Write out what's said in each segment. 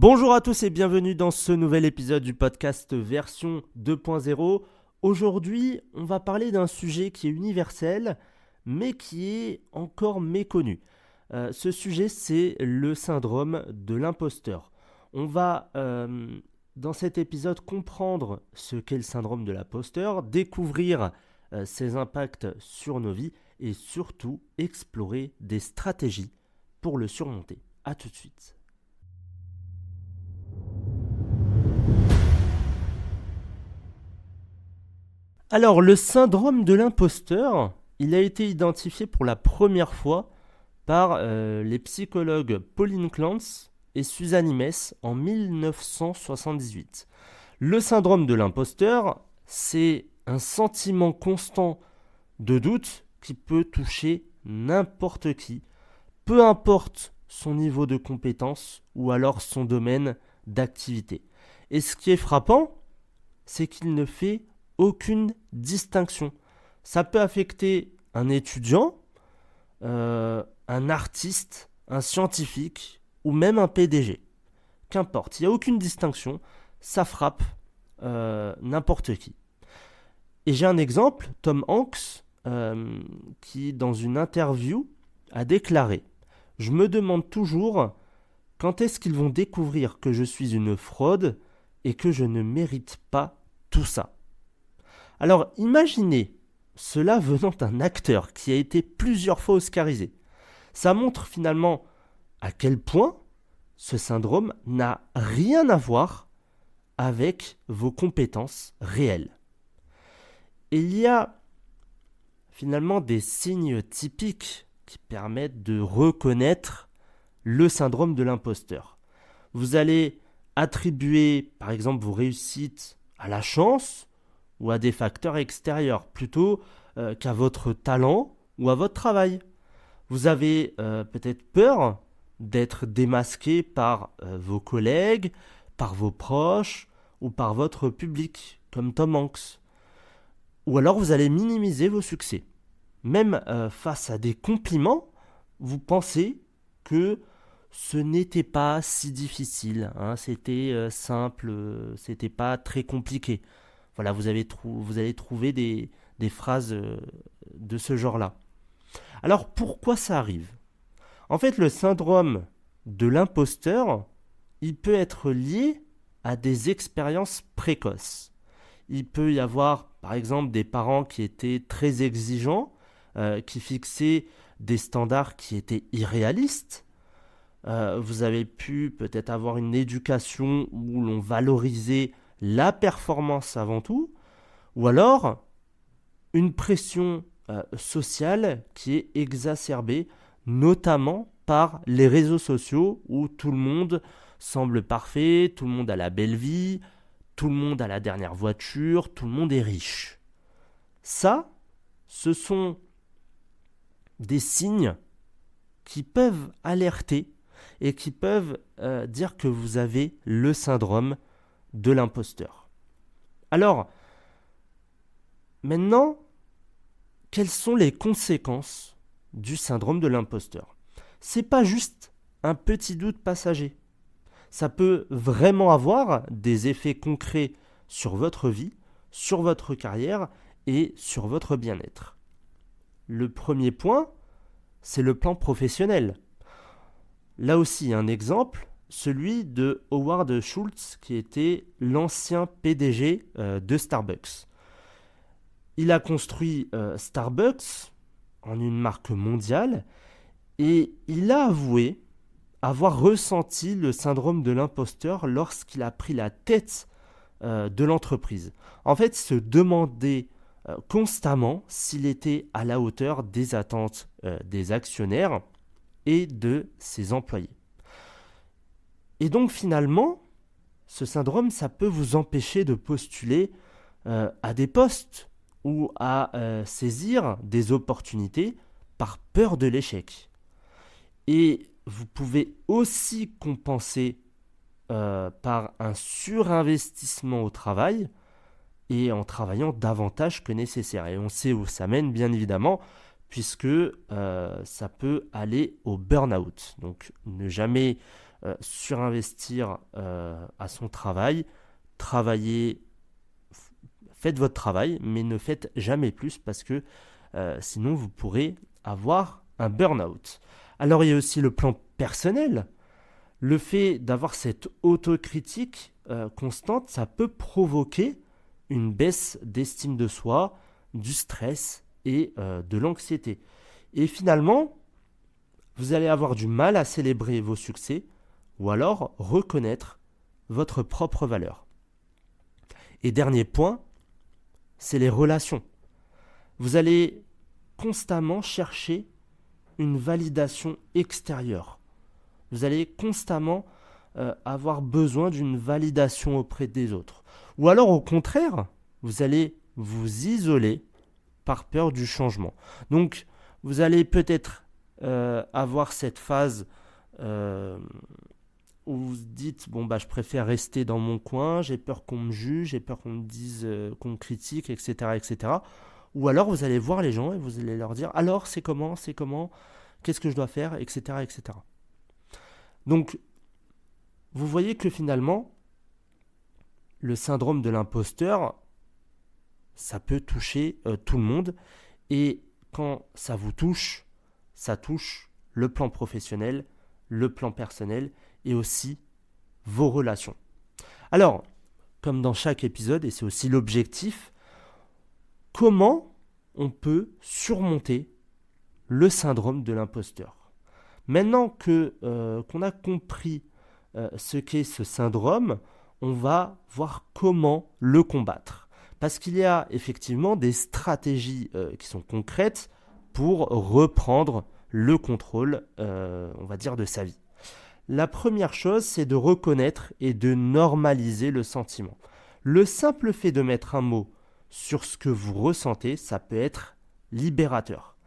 Bonjour à tous et bienvenue dans ce nouvel épisode du podcast version 2.0. Aujourd'hui, on va parler d'un sujet qui est universel, mais qui est encore méconnu. Ce sujet, c'est le syndrome de l'imposteur. On va, dans cet épisode, comprendre ce qu'est le syndrome de l'imposteur, découvrir ses impacts sur nos vies et surtout explorer des stratégies pour le surmonter. A tout de suite. Alors, le syndrome de l'imposteur, il a été identifié pour la première fois par les psychologues Pauline Clance et Suzanne Imes en 1978. Le syndrome de l'imposteur, c'est un sentiment constant de doute qui peut toucher n'importe qui, peu importe son niveau de compétence ou alors son domaine d'activité. Et ce qui est frappant, c'est qu'il ne fait aucune distinction. Ça peut affecter un étudiant, un artiste, un scientifique ou même un PDG. Qu'importe, il n'y a aucune distinction, ça frappe n'importe qui. Et j'ai un exemple, Tom Hanks, qui dans une interview a déclaré « Je me demande toujours quand est-ce qu'ils vont découvrir que je suis une fraude et que je ne mérite pas tout ça ?» Alors imaginez cela venant d'un acteur qui a été plusieurs fois oscarisé. Ça montre finalement à quel point ce syndrome n'a rien à voir avec vos compétences réelles. Et il y a finalement des signes typiques qui permettent de reconnaître le syndrome de l'imposteur. Vous allez attribuer par exemple vos réussites à la chance ou à des facteurs extérieurs, plutôt qu'à votre talent ou à votre travail. Vous avez peut-être peur d'être démasqué par vos collègues, par vos proches ou par votre public, comme Tom Hanks. Ou alors vous allez minimiser vos succès. Même face à des compliments, vous pensez que ce n'était pas si difficile, c'était simple, c'était pas très compliqué. Voilà, vous allez trouver des phrases de ce genre-là. Alors pourquoi ça arrive ? En fait, le syndrome de l'imposteur, il peut être lié à des expériences précoces. Il peut y avoir, par exemple, des parents qui étaient très exigeants, qui fixaient des standards qui étaient irréalistes. Vous avez pu peut-être avoir une éducation où l'on valorisait la performance avant tout, ou alors une pression sociale qui est exacerbée, notamment par les réseaux sociaux où tout le monde semble parfait, tout le monde a la belle vie, tout le monde a la dernière voiture, tout le monde est riche. Ça, ce sont des signes qui peuvent alerter et qui peuvent dire que vous avez le syndrome de l'imposteur. Alors, maintenant, quelles sont les conséquences du syndrome de l'imposteur ? C'est pas juste un petit doute passager. Ça peut vraiment avoir des effets concrets sur votre vie, sur votre carrière et sur votre bien-être. Le premier point, c'est le plan professionnel. Là aussi, un exemple, celui de Howard Schultz, qui était l'ancien PDG de Starbucks. Il a construit Starbucks en une marque mondiale et il a avoué avoir ressenti le syndrome de l'imposteur lorsqu'il a pris la tête de l'entreprise. En fait, il se demandait constamment s'il était à la hauteur des attentes des actionnaires et de ses employés. Et donc finalement, ce syndrome, ça peut vous empêcher de postuler à des postes ou à saisir des opportunités par peur de l'échec. Et vous pouvez aussi compenser par un surinvestissement au travail et en travaillant davantage que nécessaire. Et on sait où ça mène, bien évidemment, puisque ça peut aller au burn-out. Donc ne jamais surinvestir à son travail. Travaillez, faites votre travail, mais ne faites jamais plus parce que sinon vous pourrez avoir un burn-out. Alors il y a aussi le plan personnel. Le fait d'avoir cette autocritique constante, ça peut provoquer une baisse d'estime de soi, du stress et de l'anxiété. Et finalement, vous allez avoir du mal à célébrer vos succès ou alors reconnaître votre propre valeur. Et dernier point, c'est les relations. Vous allez constamment chercher une validation extérieure. Vous allez constamment avoir besoin d'une validation auprès des autres. Ou alors au contraire, vous allez vous isoler par peur du changement. Donc vous allez peut-être avoir cette phase où vous vous dites bon bah je préfère rester dans mon coin, j'ai peur qu'on me juge, j'ai peur qu'on me dise qu'on me critique, etc., etc. Ou alors vous allez voir les gens et vous allez leur dire alors c'est comment, qu'est-ce que je dois faire, etc., etc. Donc vous voyez que finalement le syndrome de l'imposteur, ça peut toucher tout le monde. Et quand ça vous touche, ça touche le plan professionnel, le plan personnel et aussi vos relations. Alors, comme dans chaque épisode, et c'est aussi l'objectif, comment on peut surmonter le syndrome de l'imposteur? Maintenant qu'on a compris ce qu'est ce syndrome, on va voir comment le combattre. Parce qu'il y a effectivement des stratégies qui sont concrètes pour reprendre le contrôle, on va dire, de sa vie. La première chose, c'est de reconnaître et de normaliser le sentiment. Le simple fait de mettre un mot sur ce que vous ressentez, ça peut être libérateur.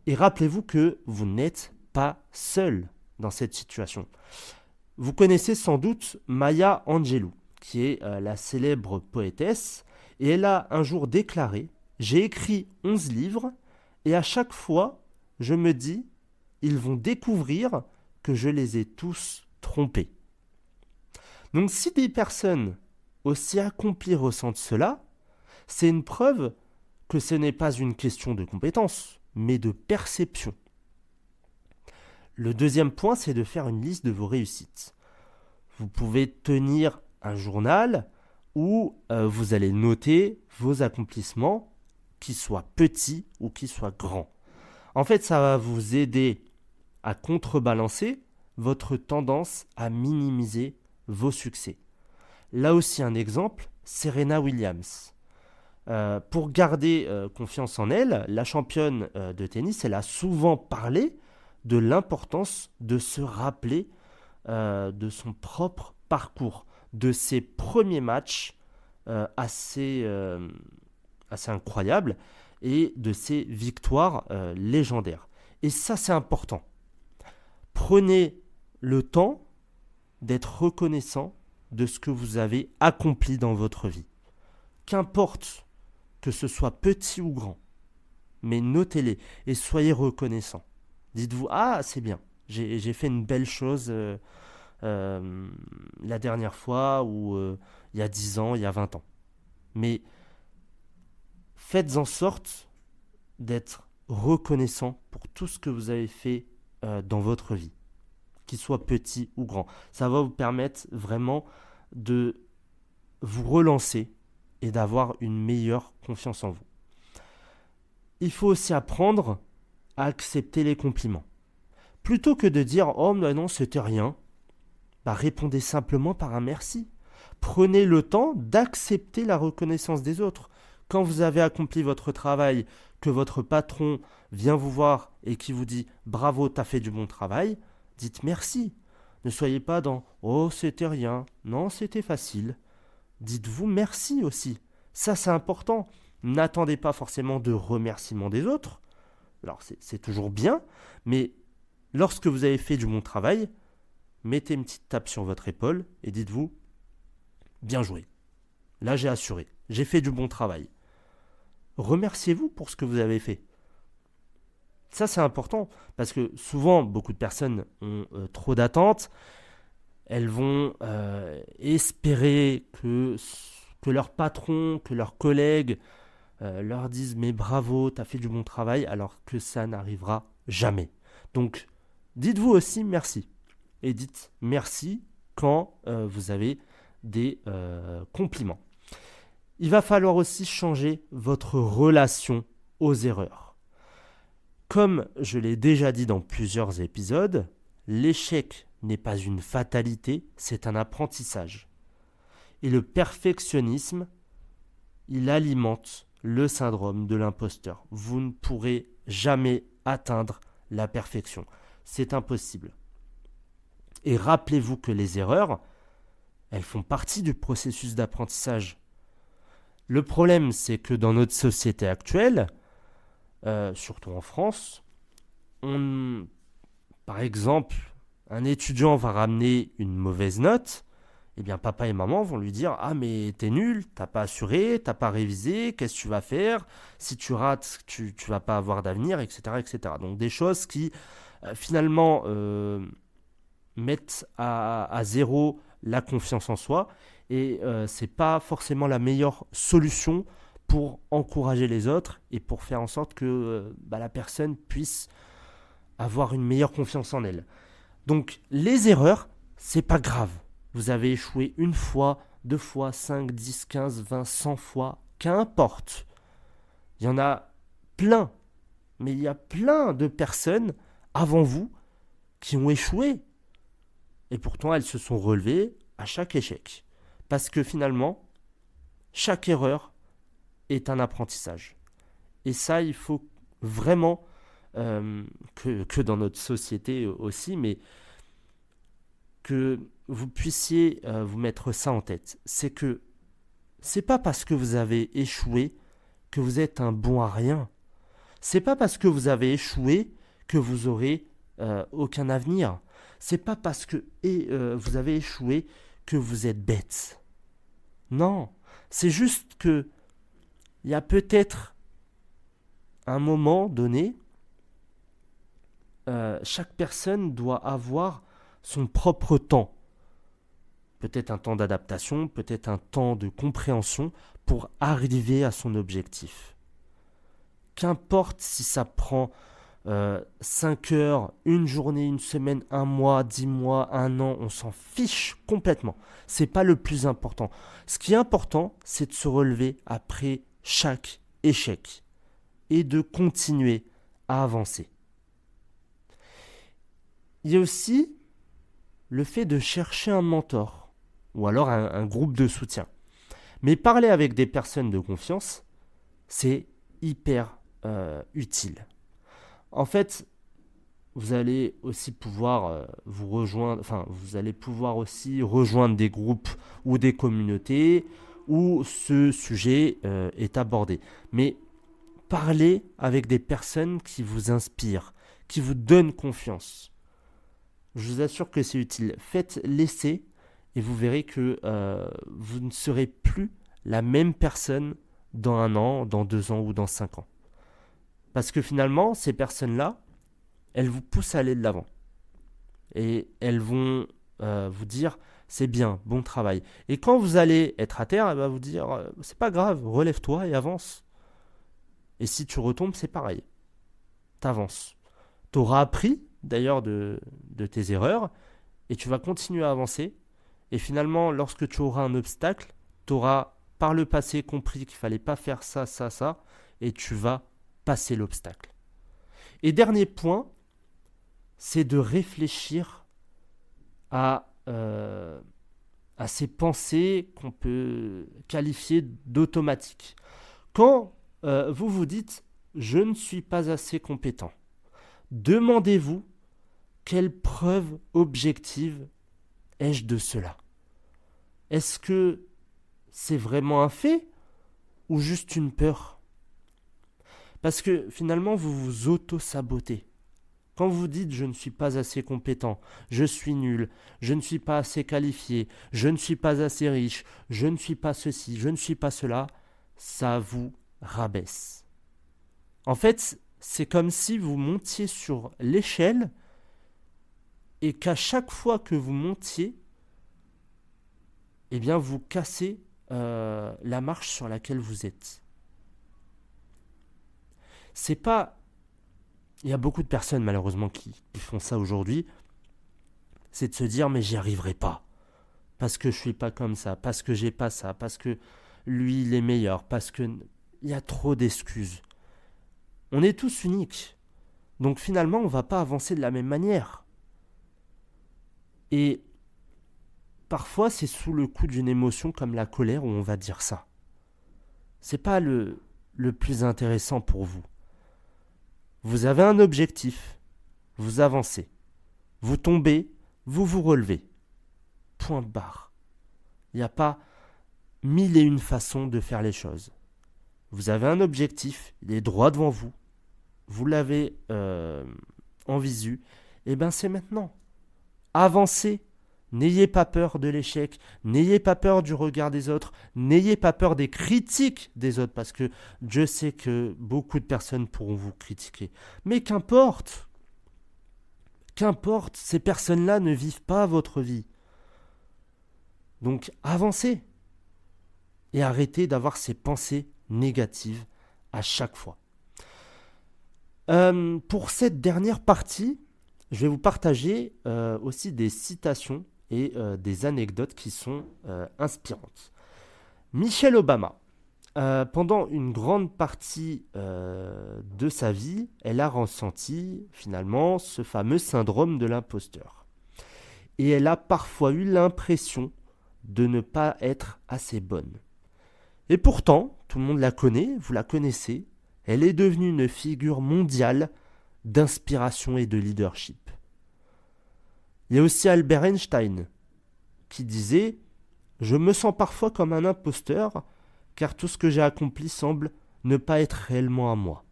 Et rappelez-vous que vous n'êtes pas seul dans cette situation. Vous connaissez sans doute Maya Angelou, qui est la célèbre poétesse, et elle a un jour déclaré « J'ai écrit 11 livres, et à chaque fois, je me dis, ils vont découvrir que je les ai tous trompés. » Donc si des personnes aussi accomplies ressentent cela, c'est une preuve que ce n'est pas une question de compétence, mais de perception. Le deuxième point, c'est de faire une liste de vos réussites. Vous pouvez tenir un journal où vous allez noter vos accomplissements, qu'ils soient petits ou qu'ils soient grands. En fait, ça va vous aider à contrebalancer votre tendance à minimiser vos succès. Là aussi, un exemple, Serena Williams. Pour garder confiance en elle, la championne de tennis, elle a souvent parlé de l'importance de se rappeler de son propre parcours, de ses premiers matchs assez incroyables et de ses victoires légendaires. Et ça, c'est important. Prenez le temps d'être reconnaissant de ce que vous avez accompli dans votre vie. Qu'importe que ce soit petit ou grand, mais notez-les et soyez reconnaissant. Dites-vous, ah, c'est bien, j'ai fait une belle chose la dernière fois ou il y a 10 ans, il y a 20 ans. Mais faites en sorte d'être reconnaissant pour tout ce que vous avez fait dans votre vie, qu'il soit petit ou grand. Ça va vous permettre vraiment de vous relancer et d'avoir une meilleure confiance en vous. Il faut aussi apprendre à accepter les compliments. Plutôt que de dire « Oh, mais non, c'était rien », répondez simplement par un merci. Prenez le temps d'accepter la reconnaissance des autres. Quand vous avez accompli votre travail, que votre patron vient vous voir et qui vous dit « Bravo, t'as fait du bon travail », dites merci. Ne soyez pas dans « Oh, c'était rien »,« Non, c'était facile ». Dites-vous merci aussi. Ça, c'est important. N'attendez pas forcément de remerciements des autres. Alors, c'est toujours bien, mais lorsque vous avez fait du bon travail, mettez une petite tape sur votre épaule et dites-vous « Bien joué. Là, j'ai assuré. J'ai fait du bon travail. » Remerciez-vous pour ce que vous avez fait. Ça, c'est important parce que souvent, beaucoup de personnes ont trop d'attentes Elles vont espérer que leur patron, que leurs collègues leur disent mais bravo, t'as fait du bon travail, alors que ça n'arrivera jamais. Donc, dites-vous aussi merci. Et dites merci quand vous avez des compliments. Il va falloir aussi changer votre relation aux erreurs. Comme je l'ai déjà dit dans plusieurs épisodes, l'échec n'est pas une fatalité, c'est un apprentissage. Et le perfectionnisme, il alimente le syndrome de l'imposteur. Vous ne pourrez jamais atteindre la perfection. C'est impossible. Et rappelez-vous que les erreurs, elles font partie du processus d'apprentissage. Le problème, c'est que dans notre société actuelle, surtout en France, par exemple, un étudiant va ramener une mauvaise note, eh bien papa et maman vont lui dire ah mais t'es nul, t'as pas assuré, t'as pas révisé, qu'est-ce que tu vas faire? Si tu rates, tu vas pas avoir d'avenir, etc., etc. Donc des choses qui finalement mettent à zéro la confiance en soi et c'est pas forcément la meilleure solution pour encourager les autres et pour faire en sorte que la personne puisse avoir une meilleure confiance en elle. Donc les erreurs, c'est pas grave. Vous avez échoué une fois, 2 fois, 5, 10, 15, 20, 100 fois, qu'importe. Il y en a plein, mais il y a plein de personnes avant vous qui ont échoué. Et pourtant, elles se sont relevées à chaque échec. Parce que finalement, chaque erreur est un apprentissage. Et ça, il faut vraiment que dans notre société aussi, mais que vous puissiez vous mettre ça en tête. C'est que c'est pas parce que vous avez échoué que vous êtes un bon à rien. C'est pas parce que vous avez échoué que vous aurez aucun avenir. C'est pas parce que vous avez échoué que vous êtes bête. Non, c'est juste que il y a peut-être un moment donné, chaque personne doit avoir son propre temps. Peut-être un temps d'adaptation, peut-être un temps de compréhension pour arriver à son objectif. Qu'importe si ça prend 5 heures, une journée, une semaine, un mois, 10 mois, un an, on s'en fiche complètement. C'est pas le plus important. Ce qui est important, c'est de se relever après chaque échec et de continuer à avancer. Il y a aussi le fait de chercher un mentor ou alors un groupe de soutien. Mais parler avec des personnes de confiance, c'est hyper utile. En fait, vous allez aussi pouvoir vous allez pouvoir aussi rejoindre des groupes ou des communautés où ce sujet est abordé. Mais parlez avec des personnes qui vous inspirent, qui vous donnent confiance. Je vous assure que c'est utile. Faites l'essai et vous verrez que vous ne serez plus la même personne dans 1 an, dans 2 ans ou dans 5 ans. Parce que finalement, ces personnes-là, elles vous poussent à aller de l'avant. Et elles vont vous dire, c'est bien, bon travail. Et quand vous allez être à terre, elle va vous dire, c'est pas grave, relève-toi et avance. Et si tu retombes, c'est pareil. T'avances. T'auras appris, d'ailleurs, de tes erreurs, et tu vas continuer à avancer. Et finalement, lorsque tu auras un obstacle, tu auras par le passé compris qu'il fallait pas faire ça, ça, ça, et tu vas passer l'obstacle. Et dernier point, c'est de réfléchir à ces pensées qu'on peut qualifier d'automatiques. Quand vous vous dites « je ne suis pas assez compétent », demandez-vous quelle preuve objective ai-je de cela? Est-ce que c'est vraiment un fait ou juste une peur? Parce que finalement, vous vous auto-sabotez. Quand vous dites « je ne suis pas assez compétent, je suis nul, je ne suis pas assez qualifié, je ne suis pas assez riche, je ne suis pas ceci, je ne suis pas cela », ça vous rabaisse. En fait, c'est comme si vous montiez sur l'échelle et qu'à chaque fois que vous montiez, eh bien vous cassez la marche sur laquelle vous êtes. C'est pas... Il y a beaucoup de personnes malheureusement qui font ça aujourd'hui, c'est de se dire mais j'y arriverai pas, parce que je suis pas comme ça, parce que j'ai pas ça, parce que lui il est meilleur, parce que... Il y a trop d'excuses. On est tous uniques. Donc finalement, on va pas avancer de la même manière. Et parfois, c'est sous le coup d'une émotion comme la colère où on va dire ça. C'est pas le plus intéressant pour vous. Vous avez un objectif, vous avancez. Vous tombez, vous vous relevez. Point barre. Il n'y a pas 1001 façons de faire les choses. Vous avez un objectif, il est droit devant vous. Vous l'avez en visu. Et bien c'est maintenant. Avancez. N'ayez pas peur de l'échec, n'ayez pas peur du regard des autres, n'ayez pas peur des critiques des autres, parce que je sais que beaucoup de personnes pourront vous critiquer. Mais qu'importe, ces personnes-là ne vivent pas votre vie. Donc avancez et arrêtez d'avoir ces pensées négatives à chaque fois. Pour cette dernière partie, je vais vous partager aussi des citations et des anecdotes qui sont inspirantes. Michelle Obama, pendant une grande partie de sa vie, elle a ressenti finalement ce fameux syndrome de l'imposteur. Et elle a parfois eu l'impression de ne pas être assez bonne. Et pourtant, tout le monde la connaît, vous la connaissez, elle est devenue une figure mondiale d'inspiration et de leadership. Il y a aussi Albert Einstein qui disait « Je me sens parfois comme un imposteur car tout ce que j'ai accompli semble ne pas être réellement à moi. »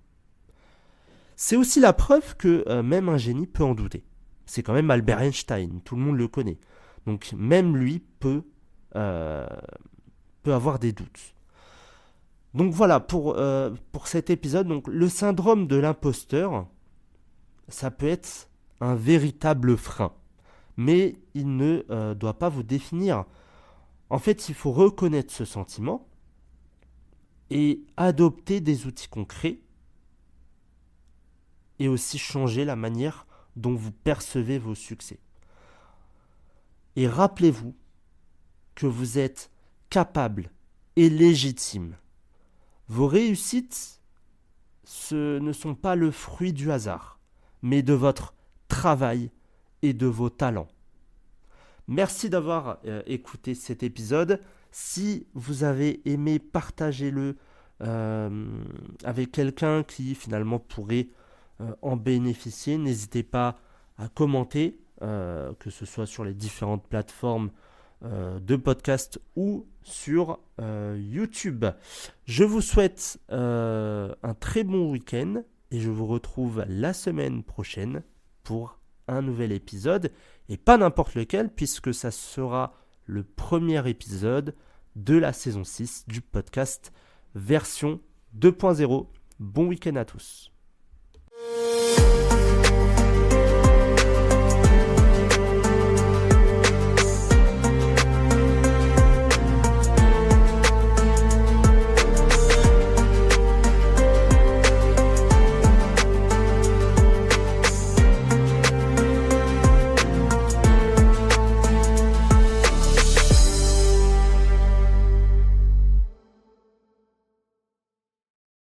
C'est aussi la preuve que même un génie peut en douter. C'est quand même Albert Einstein, tout le monde le connaît. Donc même lui peut avoir des doutes. Donc voilà, pour cet épisode, donc, le syndrome de l'imposteur, ça peut être un véritable frein. Mais il ne doit pas vous définir. En fait, il faut reconnaître ce sentiment et adopter des outils concrets et aussi changer la manière dont vous percevez vos succès. Et rappelez-vous que vous êtes capable et légitime. Vos réussites, ce ne sont pas le fruit du hasard, mais de votre travail et de vos talents. Merci d'avoir écouté cet épisode. Si vous avez aimé, partagez-le avec quelqu'un qui finalement pourrait en bénéficier. N'hésitez pas à commenter, que ce soit sur les différentes plateformes de podcast ou sur YouTube. Je vous souhaite un très bon week-end et je vous retrouve la semaine prochaine pour un nouvel épisode, et pas n'importe lequel, puisque ça sera le premier épisode de la saison 6 du podcast version 2.0. Bon week-end à tous.